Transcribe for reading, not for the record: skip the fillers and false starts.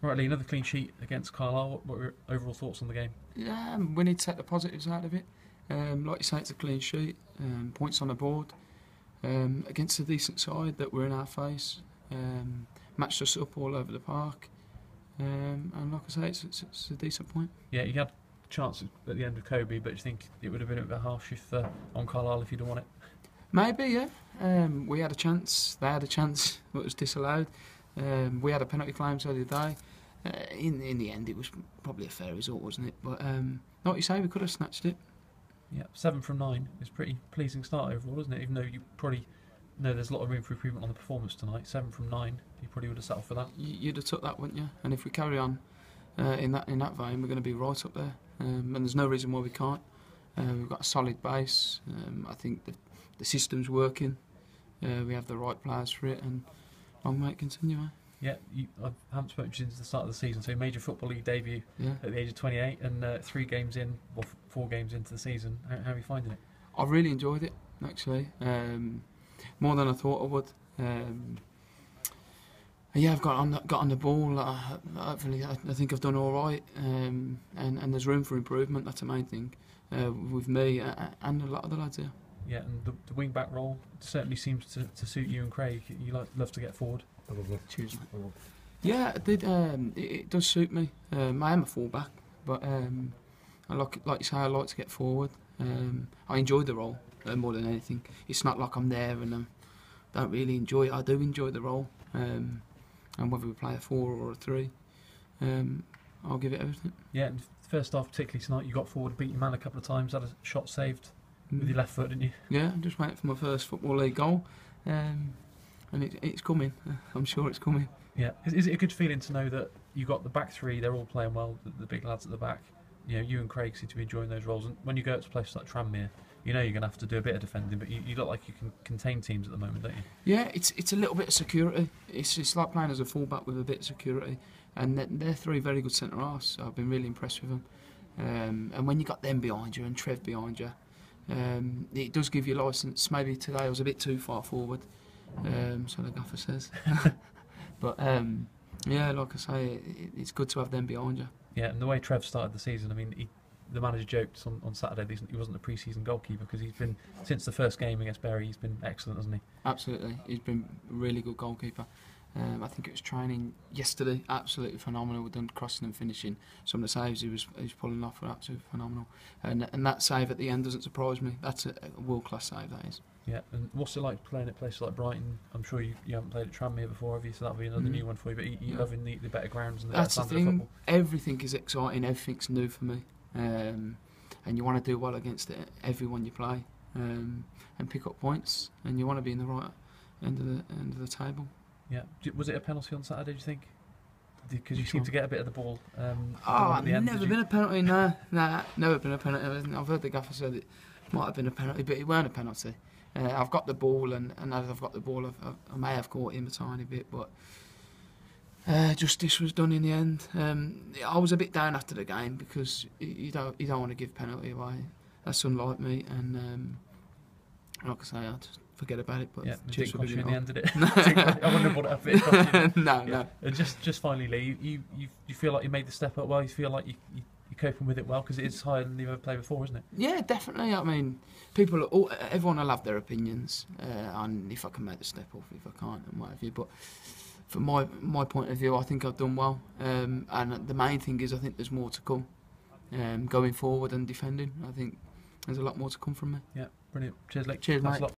Right, Lee, another clean sheet against Carlisle. What were your overall thoughts on the game? Yeah, we need to take the positives out of it. Like you say, it's a clean sheet, points on the board, against a decent side that were in our face, matched us up all over the park, and like I say, it's a decent point. Yeah, you had a chance at the end of Kobe, but do you think it would have been a bit harsh if on Carlisle if you'd have won it? Maybe, yeah. We had a chance, they had a chance, but it was disallowed. We had a penalty claim so did they. In the end, it was probably a fair result, wasn't it? But like you say, we could have snatched it. Yeah, 7 from 9 is a pretty pleasing start overall, isn't it? Even though you probably know there's a lot of room for improvement on the performance tonight. 7 from 9, you probably would have settled for that. You'd have took that, wouldn't you? And if we carry on in that vein, we're going to be right up there. And there's no reason why we can't. We've got a solid base. I think the system's working. We have the right players for it, and long may it continue. Yeah, I haven't spoken to you since the start of the season, so you made your Football League debut at the age of 28, and 3 games in, well, 4 games into the season. How are you finding it? I've really enjoyed it, actually, more than I thought I would. Yeah, I've got on the ball. Hopefully, I think I've done all right, and there's room for improvement. That's the main thing with me and a lot of the lads here. Yeah, and the wing back role certainly seems to suit you and Craig. You love to get forward. Cheers, mate. Yeah, it did. It does suit me. I am a fullback, but I like you say, I like to get forward. I enjoy the role more than anything. It's not like I'm there and don't really enjoy it. I do enjoy the role, and whether we play a 4 or a 3, I'll give it everything. Yeah, and first half particularly tonight, you got forward, beat your man a couple of times, had a shot saved with your left foot, didn't you? Yeah, I'm just waiting for my first Football League goal. And it's coming. I'm sure it's coming. Yeah. Is it a good feeling to know that you got the back 3? They're all playing well. The big lads at the back. You know, you and Craig seem to be enjoying those roles. And when you go out to places like Tranmere, you know you're going to have to do a bit of defending. But you look like you can contain teams at the moment, don't you? Yeah, it's a little bit of security. It's like playing as a fullback with a bit of security. And they're 3 very good centre halves. So I've been really impressed with them. And when you got them behind you and Trev behind you, it does give you licence. Maybe today I was a bit too far forward. So the gaffer says. But yeah, like I say, it's good to have them behind you. Yeah, and the way Trev started the season, I mean, the manager joked on Saturday that he wasn't a pre-season goalkeeper because he's been, since the first game against Bury, he's been excellent, hasn't he? Absolutely, he's been a really good goalkeeper. I think it was training yesterday, absolutely phenomenal. We've done crossing and finishing. Some of the saves he was pulling off were absolutely phenomenal. And that save at the end doesn't surprise me. That's a world-class save, that is. Yeah, and what's it like playing at places like Brighton? I'm sure you haven't played at Tranmere before, have you? So that'll be another new one for you. But you're loving the better grounds and the better standard of football. Everything is exciting. Everything's new for me, and you want to do well against everyone you play, and pick up points. And you want to be in the right end of the table. Yeah. Was it a penalty on Saturday, do you think? Because you seem to get a bit of the ball. Never been a penalty. Nah, never been a penalty. I've heard the gaffer said it might have been a penalty, but it weren't a penalty. I've got the ball, and as I've got the ball, I may have caught him a tiny bit, but justice was done in the end. I was a bit down after the game because you don't want to give penalty away. That's unlike me, and like I say, I just forget about it. But yeah, it didn't cost you in the end, did it? I wonder what it cost you. No. And just finally, Lee, you feel like you made the step up well. You feel like you're coping with it well because it is higher than you've ever played before, isn't it? Yeah, definitely. I mean, everyone will have their opinions on if I can make the step up, if I can't, and what have you. But from my point of view, I think I've done well. And the main thing is I think there's more to come. Going forward and defending, I think there's a lot more to come from me. Yeah, brilliant. Cheers, Lee. Cheers, mate.